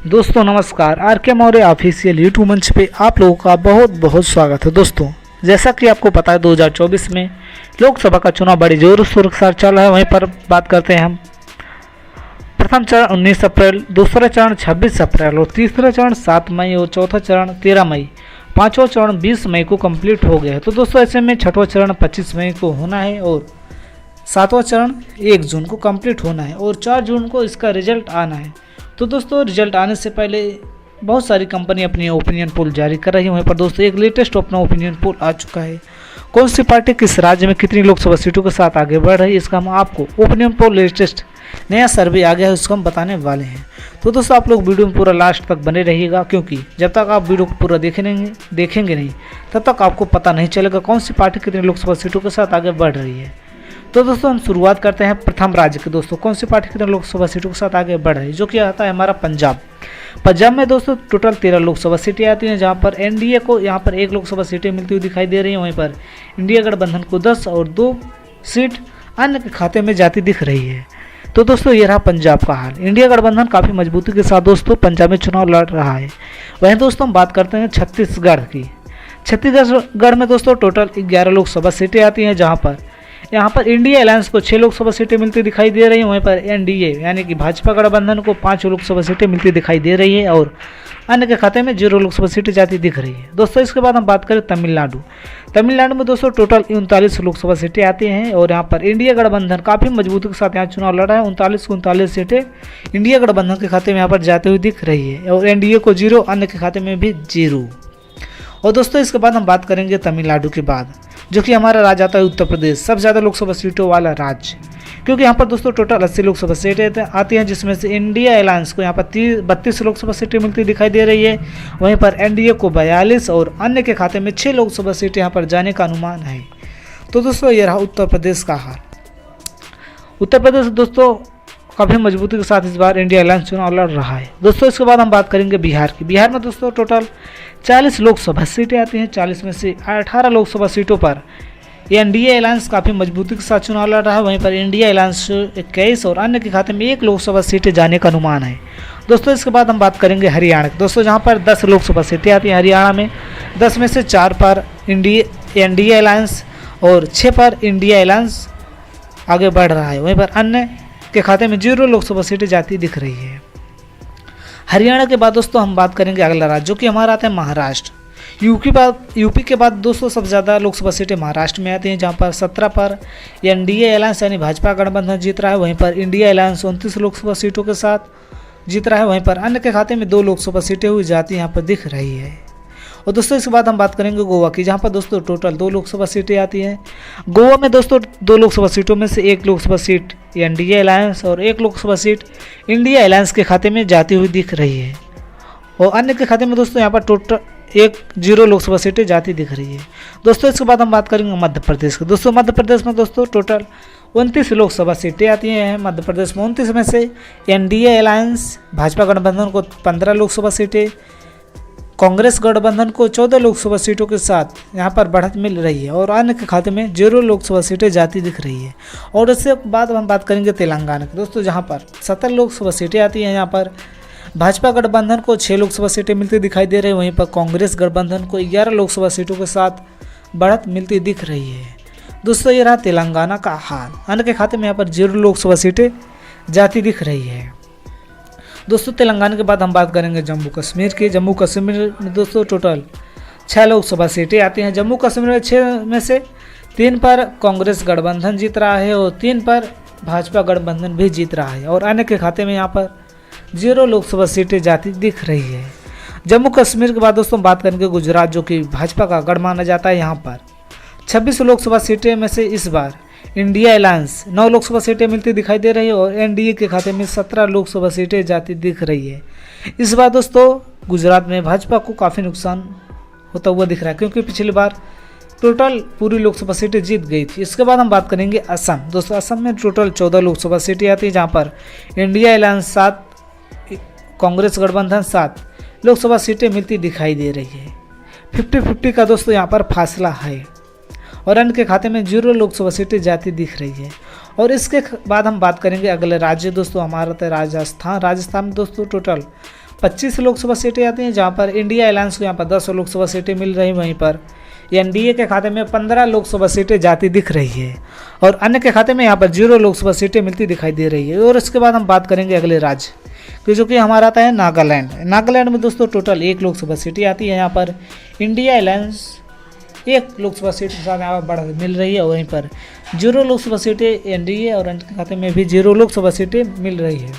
दोस्तों नमस्कार। आर के मौर्य ऑफिशियल यूट्यूब मंच पे आप लोगों का बहुत बहुत स्वागत है। दोस्तों जैसा कि आपको पता है 2024 में लोकसभा का चुनाव बड़ी जोर शोर के साथ चल रहा है। वहीं पर बात करते हैं हम प्रथम चरण 19 अप्रैल, दूसरा चरण 26 अप्रैल और तीसरा चरण 7 मई और चौथा चरण 13 मई, पाँचवा चरण 20 मई को कंप्लीट हो गया है। तो दोस्तों ऐसे में छठवां चरण 25 मई को होना है और सातवां चरण 1 जून को कंप्लीट होना है और 4 जून को इसका रिजल्ट आना है। तो दोस्तों रिजल्ट आने से पहले बहुत सारी कंपनी अपनी ओपिनियन पोल जारी कर रही है। वहीं पर दोस्तों एक लेटेस्ट अपना ओपिनियन पोल आ चुका है। कौन सी पार्टी किस राज्य में कितनी लोकसभा सीटों के साथ आगे बढ़ रही है, इसका हम आपको ओपिनियन पोल लेटेस्ट नया सर्वे आ गया है, उसको हम बताने वाले हैं। तो दोस्तों आप लोग वीडियो में पूरा लास्ट तक बने रहिएगा, क्योंकि जब तक आप वीडियो को पूरा देखेंगे नहीं तब तक आपको पता नहीं चलेगा कौन सी पार्टी कितनी लोकसभा सीटों के साथ आगे बढ़ रही है। तो दोस्तों हम शुरुआत करते हैं प्रथम राज्य के। दोस्तों कौन सी पार्टी कितने लोकसभा सीटों के साथ आगे बढ़ रही है, जो कि आता है हमारा पंजाब। पंजाब में दोस्तों टोटल 13 लोकसभा सीटें आती हैं, जहां पर एनडीए को यहां पर 1 लोकसभा सीटें मिलती हुई दिखाई दे रही हैं। वहीं पर इंडिया गठबंधन को 10 और 2 सीट अन्य के खाते में जाती दिख रही है। तो दोस्तों ये रहा पंजाब का हाल। इंडिया गठबंधन काफ़ी मजबूती के साथ दोस्तों पंजाब में चुनाव लड़ रहा है। वहीं दोस्तों हम बात करते हैं छत्तीसगढ़ की। छत्तीसगढ़ में दोस्तों टोटल 11 लोकसभा सीटें आती हैं, जहां पर यहाँ पर इंडिया अलायंस को 6 लोकसभा सीटें मिलती दिखाई दे रही हैं। वहीं पर एनडीए यानी कि भाजपा गठबंधन को 5 लोकसभा सीटें मिलती दिखाई दे रही है और अन्य के खाते में 0 लोकसभा सीटें जाती दिख रही है। दोस्तों इसके बाद हम बात करें तमिलनाडु में दोस्तों टोटल 39 लोकसभा सीटें आती हैं और यहाँ पर इंडिया गठबंधन काफ़ी मजबूती के साथ यहाँ चुनाव लड़ा है। 39 सीटें इंडिया गठबंधन के खाते में यहाँ पर जाते हुए दिख रही है और एनडीए को 0, अन्य के खाते में भी 0। और दोस्तों इसके बाद हम बात करेंगे तमिलनाडु के बाद, जो कि हमारा राज्य आता है उत्तर प्रदेश, सबसे ज़्यादा लोकसभा सीटों वाला राज्य, क्योंकि यहाँ पर दोस्तों टोटल 80 लोकसभा सीटें आती हैं, जिसमें से इंडिया अलायंस को यहाँ पर 32 लोकसभा सीटें मिलती दिखाई दे रही है। वहीं पर एनडीए को 42 और अन्य के खाते में 6 लोकसभा सीटें यहाँ पर जाने का अनुमान है। तो दोस्तों ये रहा उत्तर प्रदेश का हाल। उत्तर प्रदेश दोस्तों काफ़ी मजबूती के साथ इस बार इंडिया अलायंस चुनाव लड़ रहा है। दोस्तों इसके बाद हम बात करेंगे बिहार की। बिहार में दोस्तों टोटल 40 लोकसभा सीटें आती हैं। 40 में से 18 लोकसभा सीटों पर एनडीए अलायंस काफ़ी मजबूती के साथ चुनाव लड़ रहा है। वहीं पर इंडिया अलायंस 21 और अन्य के खाते में 1 लोकसभा सीटें जाने का अनुमान है। दोस्तों इसके बाद हम बात करेंगे हरियाणा की। दोस्तों जहाँ पर 10 लोकसभा सीटें आती हैं हरियाणा में, 10 में से 4 पर एनडीए अलायंस और 6 पर इंडिया अलायंस आगे बढ़ रहा है। वहीं पर अन्य के खाते में 0 लोकसभा सीटें जाती दिख रही है। हरियाणा के बाद दोस्तों हम बात करेंगे अगला राज्य, जो कि हमारा आता है महाराष्ट्र। यूपी के बाद दोस्तों सबसे ज़्यादा लोकसभा सीटें महाराष्ट्र में आती हैं, जहां पर 17 पर एनडीए अलायंस यानी भाजपा गठबंधन जीत रहा है। वहीं पर इंडिया अलायंस 29 लोकसभा सीटों के साथ जीत रहा है। वहीं पर अन्य के खाते में 2 लोकसभा सीटें हुई जाती यहाँ पर दिख रही है। और दोस्तों इसके बाद हम बात करेंगे गोवा की, जहाँ पर दोस्तों टोटल 2 लोकसभा सीटें आती हैं। गोवा में दोस्तों 2 लोकसभा सीटों में से 1 लोकसभा सीट एनडीए अलायंस और 1 लोकसभा सीट इंडिया अलायंस के खाते में जाती हुई दिख रही है और अन्य के खाते में दोस्तों यहाँ पर टोटल 0 लोकसभा सीटें जाती दिख रही है। दोस्तों इसके बाद हम बात करेंगे मध्य प्रदेश की। दोस्तों मध्य प्रदेश में दोस्तों टोटल 29 लोकसभा सीटें आती हैं। मध्य प्रदेश में 29 में से एनडीए अलायंस भाजपा गठबंधन को 15 लोकसभा सीटें, कांग्रेस गठबंधन को 14 लोकसभा सीटों के साथ यहाँ पर बढ़त मिल रही है और अन्य के खाते में 0 लोकसभा सीटें जाती दिख रही है। और इसके बाद हम बात करेंगे तेलंगाना की। दोस्तों जहाँ पर 17 लोकसभा सीटें आती हैं, यहाँ पर भाजपा गठबंधन को 6 लोकसभा सीटें मिलती दिखाई दे रही है। वहीं पर कांग्रेस गठबंधन को 11 लोकसभा सीटों के साथ बढ़त मिलती दिख रही है। दोस्तों ये रहा तेलंगाना का हाल। अन्य के खाते में यहाँ पर 0 लोकसभा सीटें जाती दिख रही है। दोस्तों तेलंगाना के बाद हम बात करेंगे जम्मू कश्मीर की। जम्मू कश्मीर में दोस्तों टोटल 6 लोकसभा सीटें आती हैं। जम्मू कश्मीर में 6 में से 3 पर कांग्रेस गठबंधन जीत रहा है और 3 पर भाजपा गठबंधन भी जीत रहा है और अन्य के खाते में यहाँ पर 0 लोकसभा सीटें जाती दिख रही है। जम्मू कश्मीर के बाद दोस्तों बात करेंगे गुजरात, जो कि भाजपा का गढ़ माना जाता है। यहाँ पर 26 लोकसभा सीटें में से इस बार इंडिया अलायंस 9 लोकसभा सीटें मिलती दिखाई दे रही है और एनडीए के खाते में 17 लोकसभा सीटें जाती दिख रही है। इस बार दोस्तों गुजरात में भाजपा को काफ़ी नुकसान होता हुआ दिख रहा है, क्योंकि पिछली बार टोटल पूरी लोकसभा सीटें जीत गई थी। इसके बाद हम बात करेंगे असम। दोस्तों असम में टोटल 14 लोकसभा सीटें आती हैं, जहाँ पर इंडिया अलायंस 7, कांग्रेस गठबंधन 7 लोकसभा सीटें मिलती दिखाई दे रही है। 50-50 का दोस्तों यहाँ पर फासला है और अन्य के खाते में 0 लोकसभा सीटें जाती दिख रही है। और इसके बाद हम बात करेंगे अगले राज्य दोस्तों, हमारा था राजस्थान। राजस्थान में दोस्तों टोटल 25 लोकसभा सीटें आती हैं, जहाँ पर इंडिया अलायंस को यहाँ पर 10 लोकसभा सीटें मिल रही, वहीं पर एनडीए के खाते में 15 लोकसभा सीटें जाती दिख रही है और अन्य के खाते में यहाँ पर 0 लोकसभा सीटें मिलती दिखाई दे रही है। और इसके बाद हम बात करेंगे अगले राज्य कि जो कि हमारा आता है नागालैंड। नागालैंड में दोस्तों टोटल 1 लोकसभा सीटें आती है, यहाँ पर इंडिया अलायंस 1 लोकसभा सीट के साथ यहाँ पर बढ़ मिल रही है और वहीं पर 0 लोकसभा सीटें एनडीए और अन्य के खाते में भी 0 लोकसभा सीटें मिल रही है।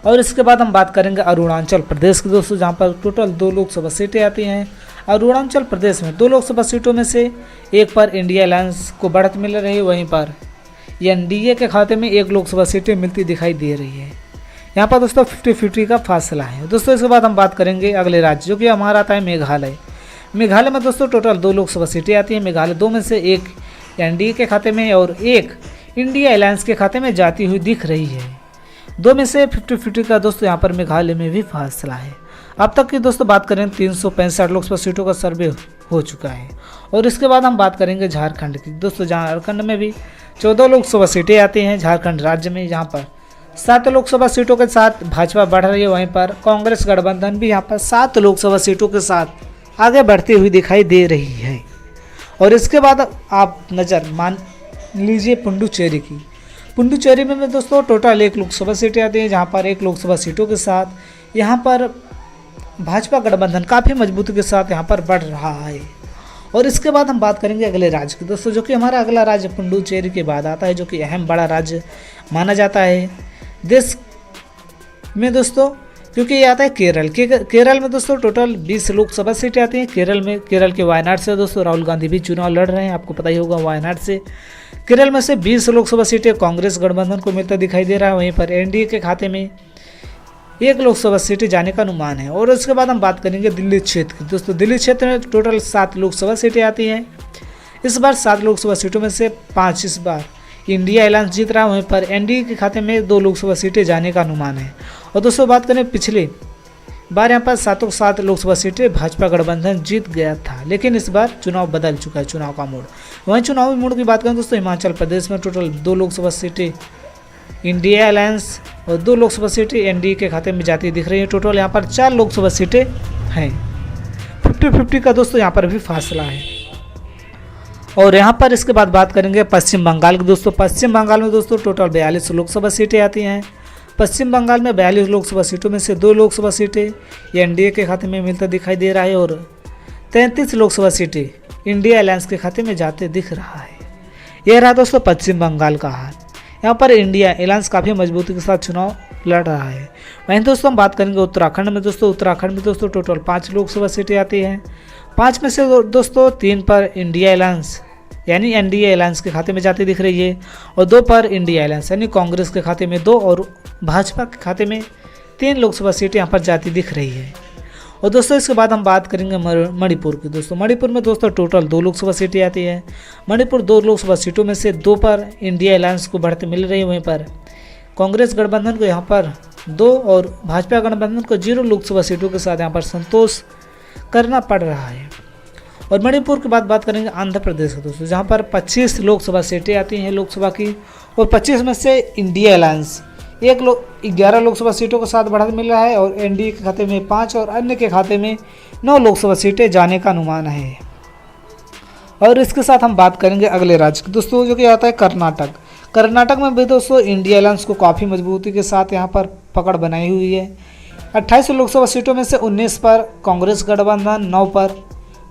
और इसके बाद हम बात करेंगे अरुणाचल प्रदेश की दोस्तों, जहाँ पर टोटल 2 लोकसभा सीटें आती हैं। अरुणाचल प्रदेश में 2 लोकसभा सीटों में से 1 पर इंडिया अलायंस को बढ़त मिल रही है, वहीं पर एनडीए के खाते में 1 लोकसभा सीटें मिलती दिखाई दे रही है। यहाँ पर दोस्तों 50-50 का फासला है दोस्तों। इसके बाद हम बात करेंगे अगले राज्य, जो कि हमारा आता है मेघालय। मेघालय में दोस्तों टोटल 2 लोकसभा सीटें आती हैं। मेघालय 2 में से 1 एनडीए के खाते में और 1 इंडिया अलायंस के खाते में जाती हुई दिख रही है। 2 में से 50-50 का दोस्तों यहाँ पर मेघालय में भी फासला है। अब तक की दोस्तों बात करें 365 लोकसभा सीटों का सर्वे हो चुका है। और इसके बाद हम बात करेंगे झारखंड की दोस्तों। झारखंड में भी 14 लोकसभा सीटें आती हैं। झारखंड राज्य में यहाँ पर 7 लोकसभा सीटों के साथ भाजपा बढ़ रही है, वहीं पर कांग्रेस गठबंधन भी यहाँ पर 7 लोकसभा सीटों के साथ आगे बढ़ती हुई दिखाई दे रही है। और इसके बाद आप नज़र मान लीजिए पुडुचेरी की। पुडुचेरी में दोस्तों टोटल 1 लोकसभा सीटें आती हैं, जहाँ पर 1 लोकसभा सीटों के साथ यहाँ पर भाजपा गठबंधन काफ़ी मजबूती के साथ यहाँ पर बढ़ रहा है। और इसके बाद हम बात करेंगे अगले राज्य की दोस्तों, जो कि हमारा अगला राज्य पुडुचेरी के बाद आता है, जो कि अहम बड़ा राज्य माना जाता है देश में दोस्तों, क्योंकि ये आता है केरल। केरल में दोस्तों टोटल 20 लोकसभा सीटें आती हैं। केरल के वायनाड से दोस्तों राहुल गांधी भी चुनाव लड़ रहे हैं, आपको पता ही होगा वायनाड से। केरल में से 20 लोकसभा सीटें कांग्रेस गठबंधन को मिलता दिखाई दे रहा है, वहीं पर एनडीए के खाते में 1 लोकसभा सीटें जाने का अनुमान है। और उसके बाद हम बात करेंगे दिल्ली क्षेत्र की दोस्तों। दिल्ली क्षेत्र में टोटल 7 लोकसभा सीटें आती हैं। इस बार 7 लोकसभा सीटों में से 5 इस बार इंडिया अलायंस जीत रहा है, वहीं पर एनडीए के खाते में 2 लोकसभा सीटें जाने का अनुमान है। और दोस्तों बात करें पिछले बार यहाँ पर 7 लोकसभा सीटें भाजपा गठबंधन जीत गया था, लेकिन इस बार चुनाव बदल चुका है, चुनाव का मोड़। वहीं चुनावी मोड़ की बात करें दोस्तों, हिमाचल प्रदेश में टोटल 2 लोकसभा सीटें इंडिया अलायंस और 2 लोकसभा सीटें एनडीए के खाते में जाती दिख रही है। टोटल यहाँ पर 4 लोकसभा सीटें हैं। 50-50 का दोस्तों यहाँ पर भी फासला है। और यहाँ पर इसके बाद बात करेंगे पश्चिम बंगाल की दोस्तों। पश्चिम बंगाल में दोस्तों टोटल 42 लोकसभा सीटें आती हैं। पश्चिम बंगाल में 42 लोकसभा सीटों में से 2 लोकसभा सीटें एनडीए के खाते में मिलता दिखाई दे रहा है और 33 लोकसभा सीटें इंडिया अलायंस के खाते में जाते दिख रहा है। यह रहा दोस्तों पश्चिम बंगाल का हाल। यहाँ पर इंडिया अलायंस काफ़ी मजबूती के साथ चुनाव लड़ रहा है। वहीं दोस्तों हम बात करेंगे उत्तराखंड में दोस्तों। उत्तराखंड में दोस्तों टोटल 5 लोकसभा सीटें आती हैं। 5 में से दोस्तों 3 पर इंडिया अलायंस यानी एनडीए अलायंस के खाते में जाती दिख रही है और 2 पर इंडिया अलायंस यानी कांग्रेस के खाते में 2 और भाजपा के खाते में 3 लोकसभा सीटें यहाँ पर जाती दिख रही है। और दोस्तों इसके बाद हम बात करेंगे मणिपुर की दोस्तों। मणिपुर में दोस्तों टोटल 2 लोकसभा सीटें आती हैं। मणिपुर 2 लोकसभा सीटों में से 2 पर इंडिया अलायंस को बढ़त मिल रही है, वहीं पर कांग्रेस गठबंधन को यहाँ पर 2 और भाजपा गठबंधन को 0 लोकसभा सीटों के साथ यहाँ पर संतोष करना पड़ रहा है। और मणिपुर के बाद बात करेंगे आंध्र प्रदेश की दोस्तों, जहाँ पर 25 लोकसभा सीटें आती हैं लोकसभा की और 25 में से इंडिया अलायंस 11 लोकसभा सीटों के साथ बढ़त मिल रहा है और एनडीए के खाते में 5 और अन्य के खाते में 9 लोकसभा सीटें जाने का अनुमान है। और इसके साथ हम बात करेंगे अगले राज्य की दोस्तों, जो कि आता है कर्नाटक। कर्नाटक में भी दोस्तों इंडिया अलायंस को काफ़ी मजबूती के साथ यहाँ पर पकड़ बनाई हुई है। 28 लोकसभा सीटों में से 19 पर कांग्रेस गठबंधन, 9 पर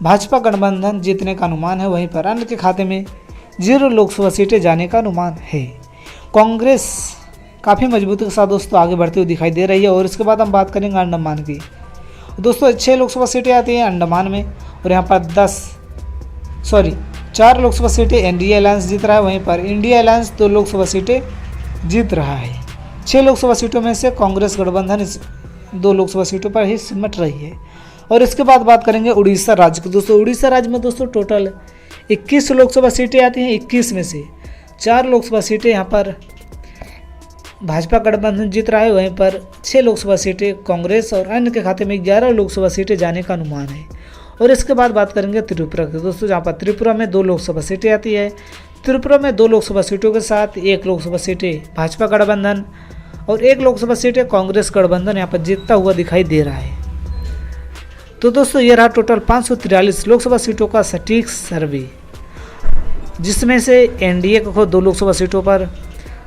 भाजपा गठबंधन जीतने का अनुमान है, वहीं पर अन्य के खाते में 0 लोकसभा सीटें जाने का अनुमान है। कांग्रेस काफ़ी मजबूती के साथ दोस्तों आगे बढ़ती हुई दिखाई दे रही है। और इसके बाद हम बात करेंगे अंडमान की दोस्तों। 6 लोकसभा सीटें आती हैं अंडमान में और यहाँ पर 4 लोकसभा सीटें एनडीए अलायंस जीत रहा है, वहीं पर इंडिया अलायंस 2 लोकसभा सीटें जीत रहा है। 6 लोकसभा सीटों में से कांग्रेस गठबंधन इस 2 लोकसभा सीटों पर ही सिमट रही है। और इसके बाद बात करेंगे उड़ीसा राज्य की दोस्तों। उड़ीसा राज्य में दोस्तों टोटल 21 लोकसभा सीटें आती हैं। 21 में से 4 लोकसभा सीटें यहाँ पर भाजपा गठबंधन जीत रहा है, वहीं पर 6 लोकसभा सीटें कांग्रेस और अन्य के खाते में 11 लोकसभा सीटें जाने का अनुमान है। और इसके बाद बात करेंगे त्रिपुरा की दोस्तों, जहाँ पर त्रिपुरा में 2 लोकसभा सीटें आती है। त्रिपुरा में 2 लोकसभा सीटों के साथ 1 लोकसभा सीटें भाजपा गठबंधन और 1 लोकसभा सीटें कांग्रेस गठबंधन यहाँ पर जीतता हुआ दिखाई दे रहा है। तो दोस्तों ये रहा टोटल 543 लोकसभा सीटों का सटीक सर्वे, जिसमें से एनडीए को 2 लोकसभा सीटों पर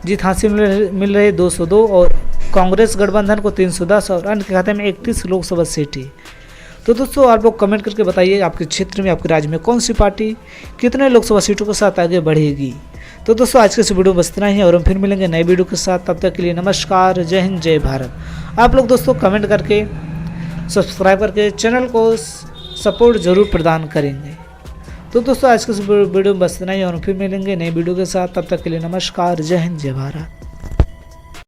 जीत हासिल मिल रही 202 और कांग्रेस गठबंधन को 310 और अन्य के खाते में 31 लोकसभा सीटें। तो दोस्तों आप लोग कमेंट करके बताइए आपके क्षेत्र में, आपके राज्य में कौन सी पार्टी कितने लोकसभा सीटों के साथ आगे बढ़ेगी। तो दोस्तों आज के इस वीडियो में बस इतना ही और हम फिर मिलेंगे नए वीडियो के साथ। तब तक के लिए नमस्कार, जय हिंद, जय भारत। आप लोग दोस्तों कमेंट करके सब्सक्राइब करके चैनल को सपोर्ट जरूर प्रदान करेंगे। तो दोस्तों आज के इस वीडियो में बस इतना ही और हम फिर मिलेंगे नए वीडियो के साथ। तब तक के लिए नमस्कार, जय हिंद, जय भारत।